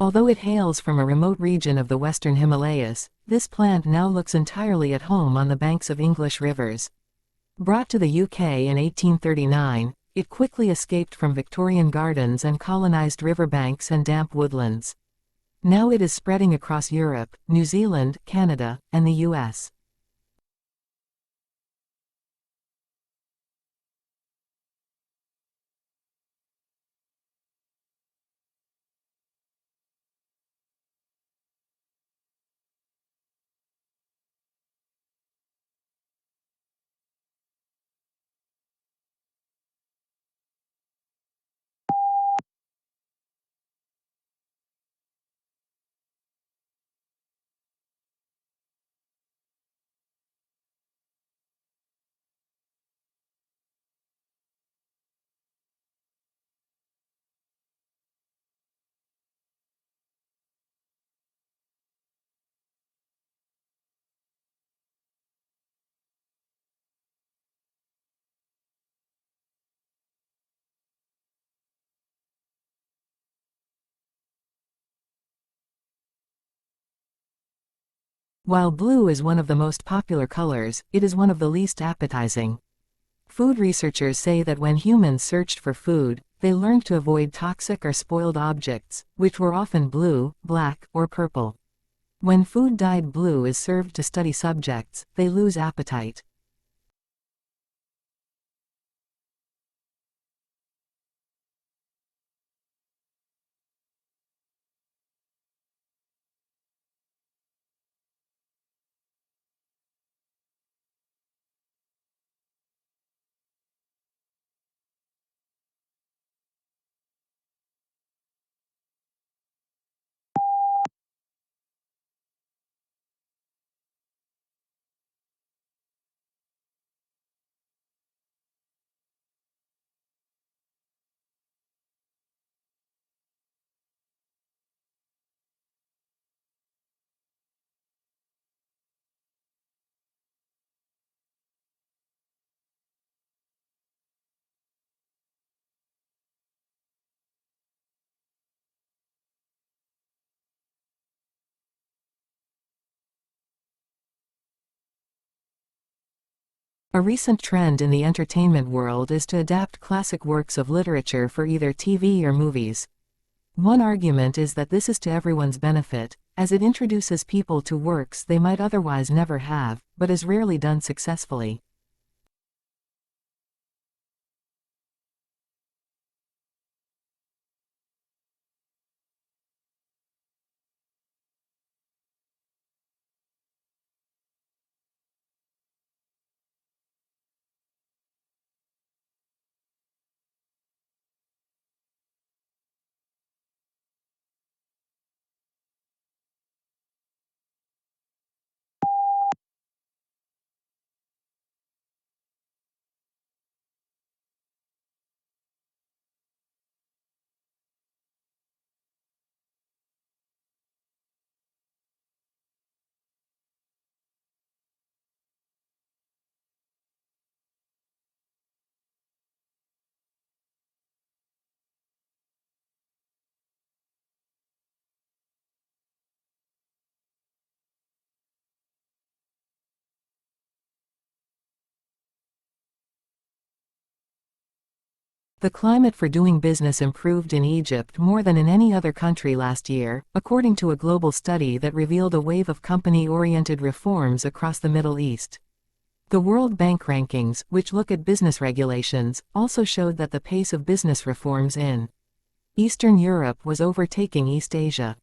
Although it hails from a remote region of the western Himalayas, this plant now looks entirely at home on the banks of English rivers. Brought to the UK in 1839, it quickly escaped from Victorian gardens and colonized riverbanks and damp woodlands. Now it is spreading across Europe, New Zealand, Canada, and the US. While blue is one of the most popular colors, it is one of the least appetizing. Food researchers say that when humans searched for food, they learned to avoid toxic or spoiled objects, which were often blue, black, or purple. When food dyed blue is served to study subjects, they lose appetite. A recent trend in the entertainment world is to adapt classic works of literature for either TV or movies. One argument is that this is to everyone's benefit, as it introduces people to works they might otherwise never have, but is rarely done successfully. The climate for doing business improved in Egypt more than in any other country last year, according to a global study that revealed a wave of company-oriented reforms across the Middle East. The World Bank rankings, which look at business regulations, also showed that the pace of business reforms in Eastern Europe was overtaking East Asia.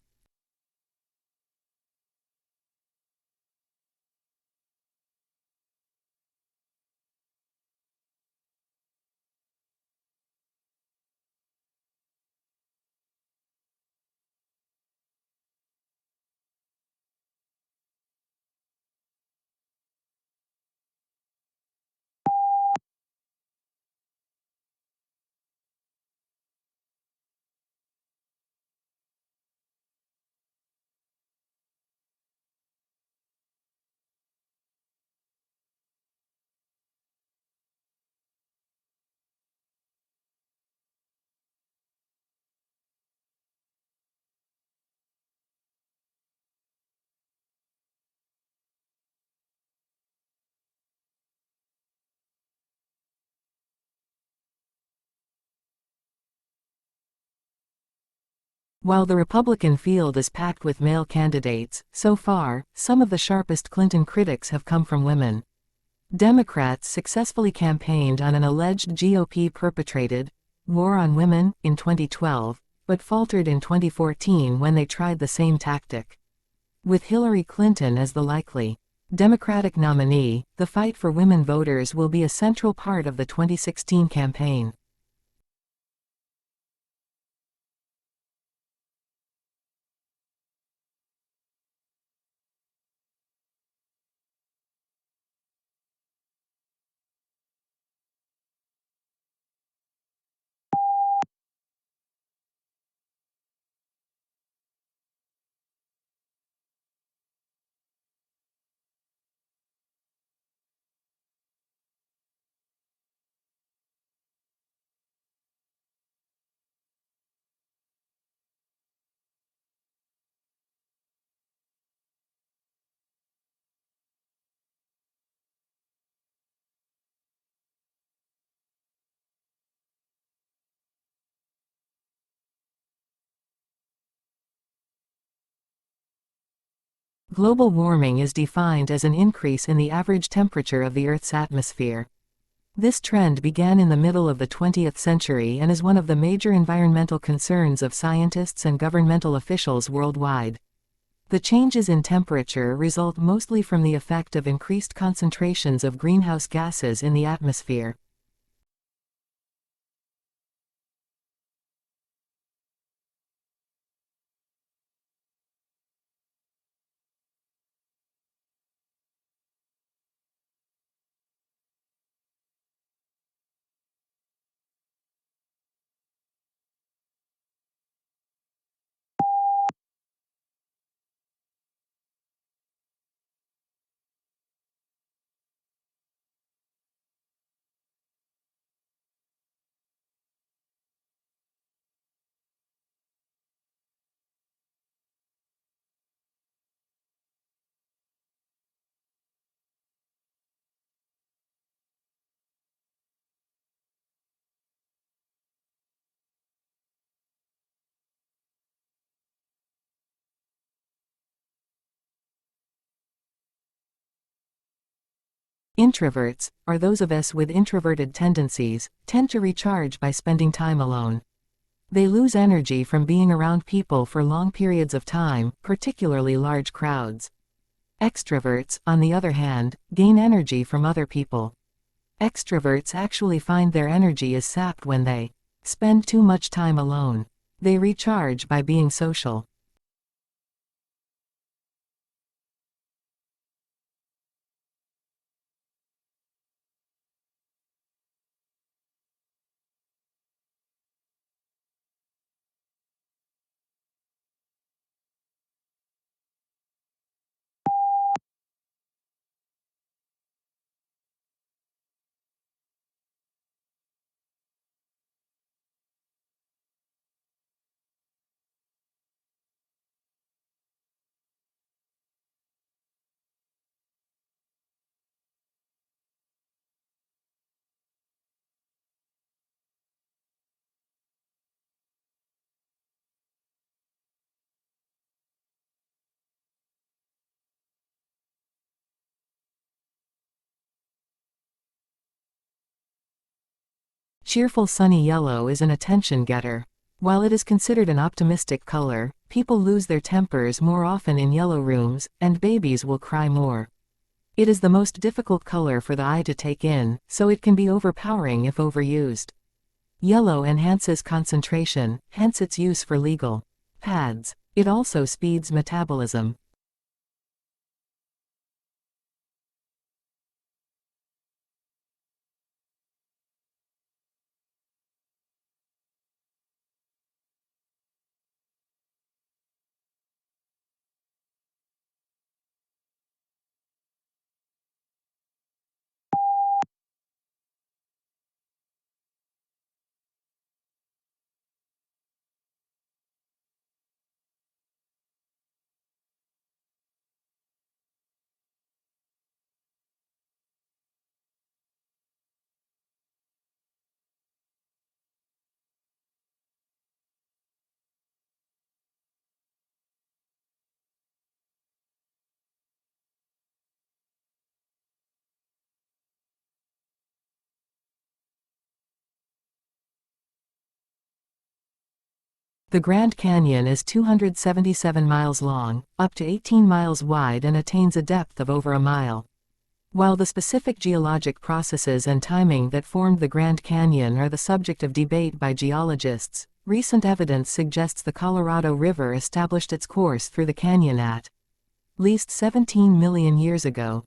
While the Republican field is packed with male candidates, so far, some of the sharpest Clinton critics have come from women. Democrats successfully campaigned on an alleged GOP-perpetrated war on women in 2012, but faltered in 2014 when they tried the same tactic. With Hillary Clinton as the likely Democratic nominee, the fight for women voters will be a central part of the 2016 campaign. Global warming is defined as an increase in the average temperature of the Earth's atmosphere. This trend began in the middle of the 20th century and is one of the major environmental concerns of scientists and governmental officials worldwide. The changes in temperature result mostly from the effect of increased concentrations of greenhouse gases in the atmosphere. Introverts, or those of us with introverted tendencies, tend to recharge by spending time alone. They lose energy from being around people for long periods of time, particularly large crowds. Extroverts, on the other hand, gain energy from other people. Extroverts actually find their energy is sapped when they spend too much time alone. They recharge by being social. Cheerful sunny yellow is an attention getter. While it is considered an optimistic color, people lose their tempers more often in yellow rooms, and babies will cry more. It is the most difficult color for the eye to take in, so it can be overpowering if overused. Yellow enhances concentration, hence its use for legal pads. It also speeds metabolism. The Grand Canyon is 277 miles long, up to 18 miles wide, and attains a depth of over a mile. While the specific geologic processes and timing that formed the Grand Canyon are the subject of debate by geologists, recent evidence suggests the Colorado River established its course through the canyon at least 17 million years ago.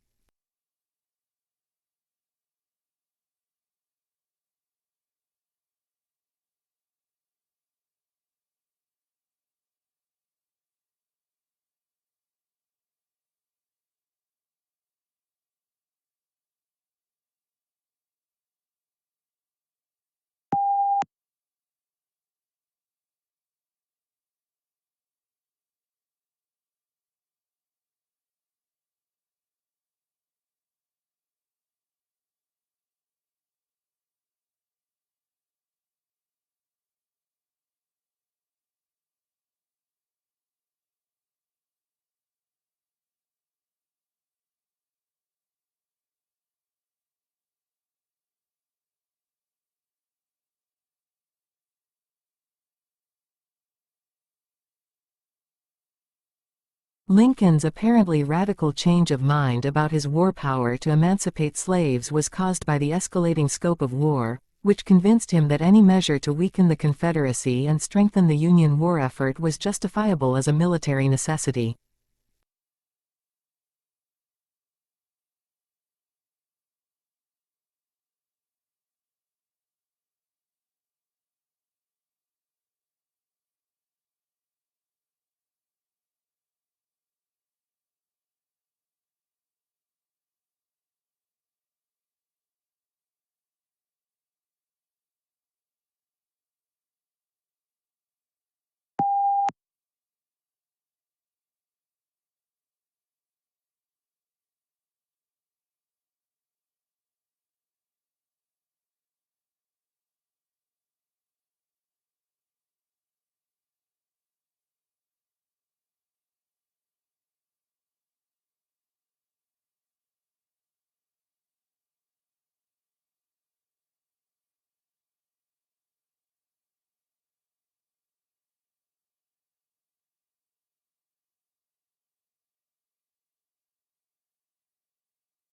Lincoln's apparently radical change of mind about his war power to emancipate slaves was caused by the escalating scope of war, which convinced him that any measure to weaken the Confederacy and strengthen the Union war effort was justifiable as a military necessity.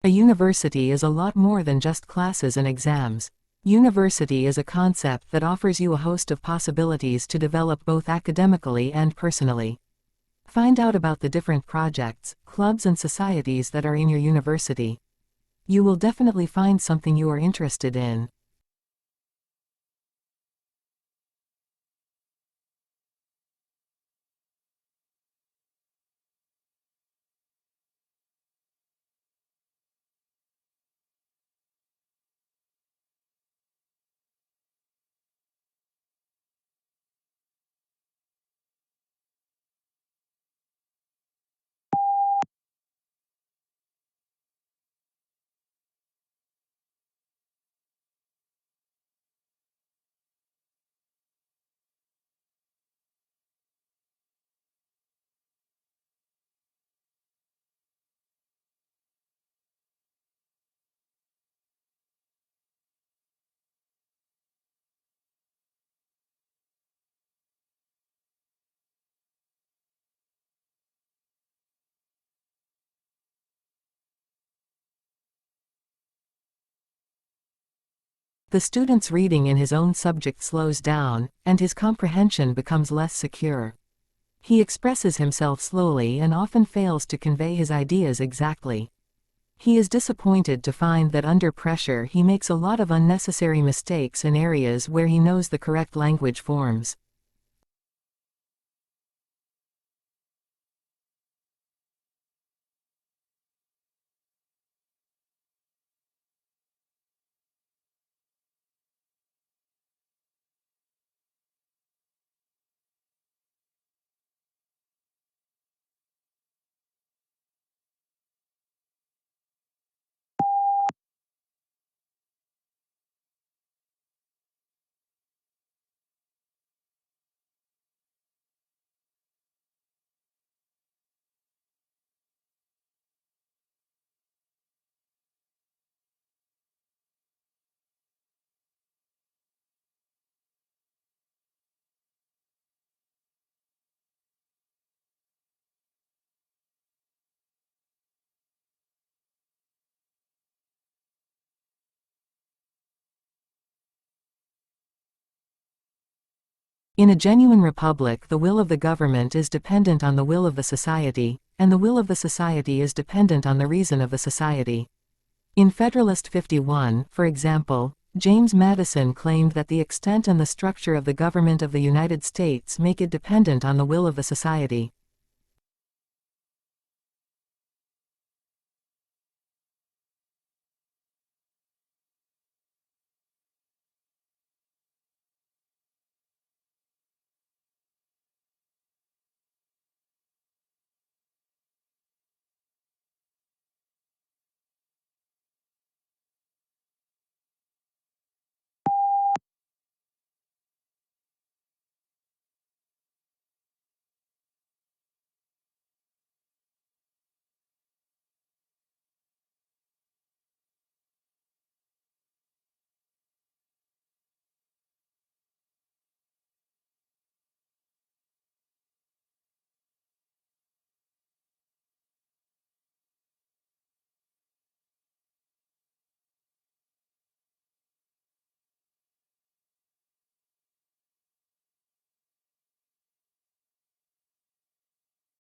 A university is a lot more than just classes and exams. University is a concept that offers you a host of possibilities to develop both academically and personally. Find out about the different projects, clubs and societies that are in your university. You will definitely find something you are interested in. The student's reading in his own subject slows down, and his comprehension becomes less secure. He expresses himself slowly and often fails to convey his ideas exactly. He is disappointed to find that under pressure he makes a lot of unnecessary mistakes in areas where he knows the correct language forms. In a genuine republic, the will of the government is dependent on the will of the society, and the will of the society is dependent on the reason of the society. In Federalist 51, for example, James Madison claimed that the extent and the structure of the government of the United States make it dependent on the will of the society.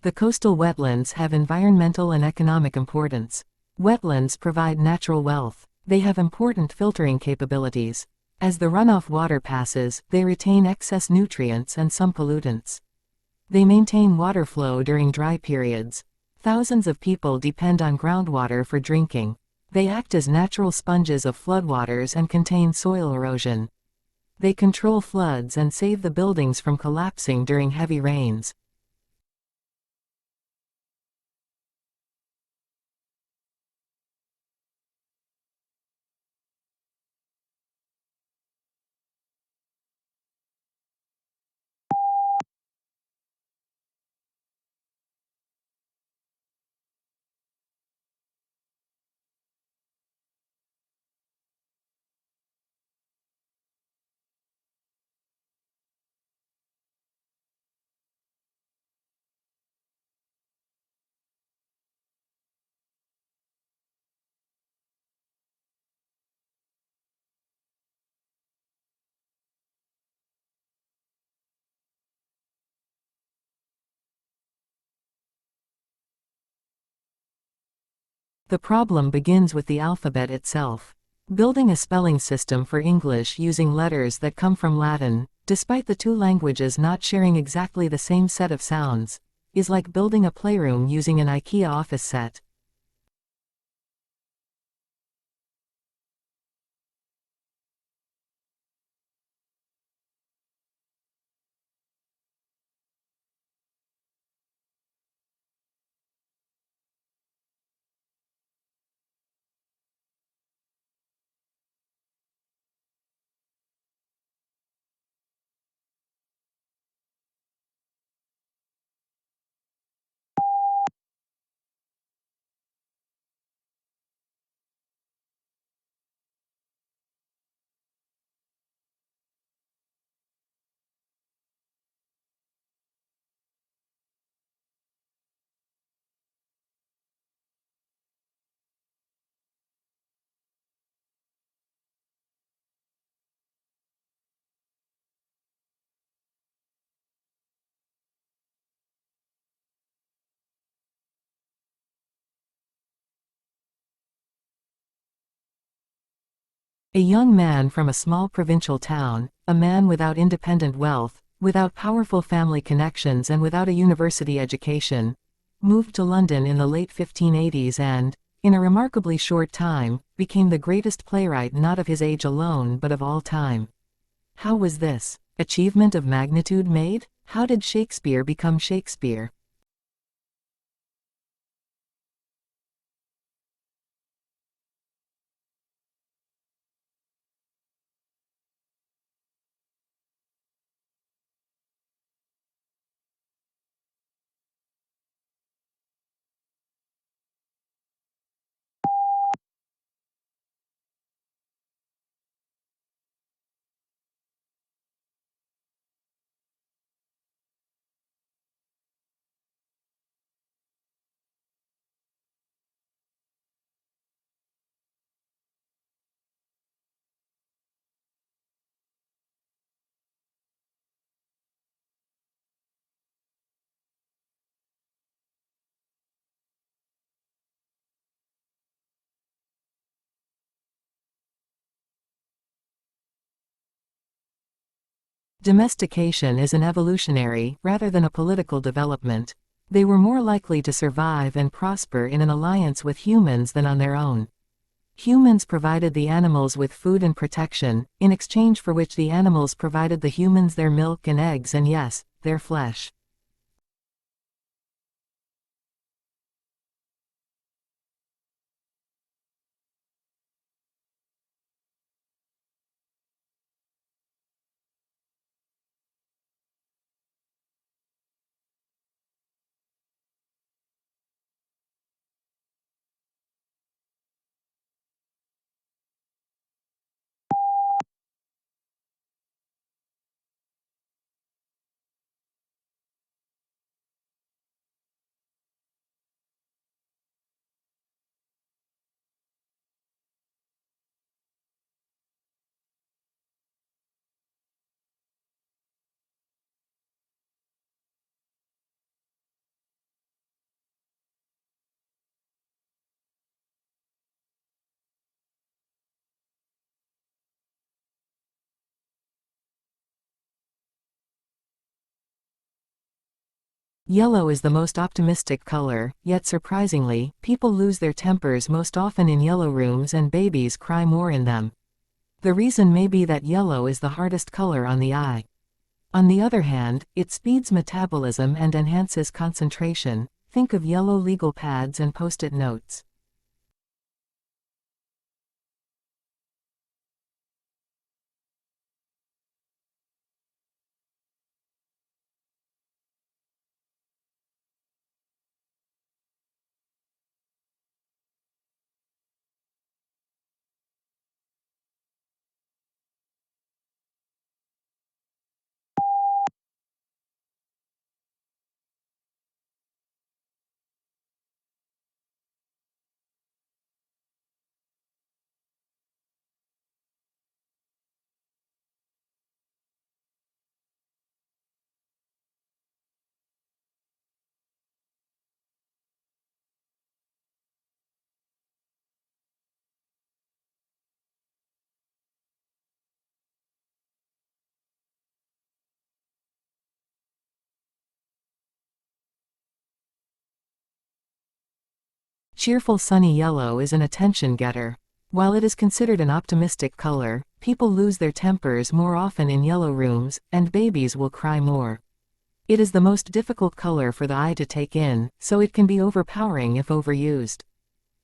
The coastal wetlands have environmental and economic importance. Wetlands provide natural wealth. They have important filtering capabilities. As the runoff water passes, they retain excess nutrients and some pollutants. They maintain water flow during dry periods. Thousands of people depend on groundwater for drinking. They act as natural sponges of floodwaters and contain soil erosion. They control floods and save the buildings from collapsing during heavy rains. The problem begins with the alphabet itself. Building a spelling system for English using letters that come from Latin, despite the two languages not sharing exactly the same set of sounds, is like building a playroom using an IKEA office set. A young man from a small provincial town, a man without independent wealth, without powerful family connections and without a university education, moved to London in the late 1580s and, in a remarkably short time, became the greatest playwright not of his age alone but of all time. How was this achievement of magnitude made? How did Shakespeare become Shakespeare? Domestication is an evolutionary, rather than a political development. They were more likely to survive and prosper in an alliance with humans than on their own. Humans provided the animals with food and protection, in exchange for which the animals provided the humans their milk and eggs and yes, their flesh. Yellow is the most optimistic color, yet surprisingly, people lose their tempers most often in yellow rooms and babies cry more in them. The reason may be that yellow is the hardest color on the eye. On the other hand, it speeds metabolism and enhances concentration. Think of yellow legal pads and post-it notes. Cheerful sunny yellow is an attention getter. While it is considered an optimistic color, people lose their tempers more often in yellow rooms, and babies will cry more. It is the most difficult color for the eye to take in, so it can be overpowering if overused.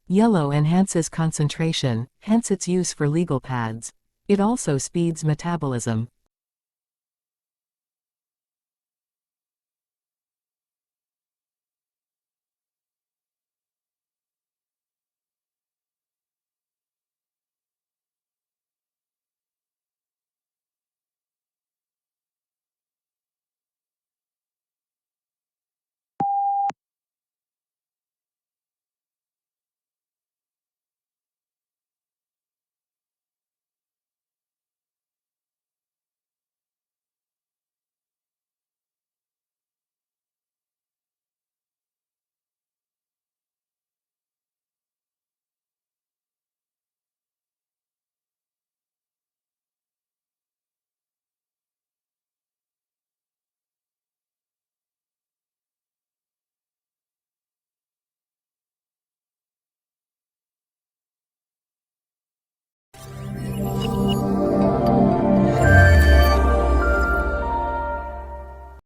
Yellow enhances concentration, hence its use for legal pads. It also speeds metabolism.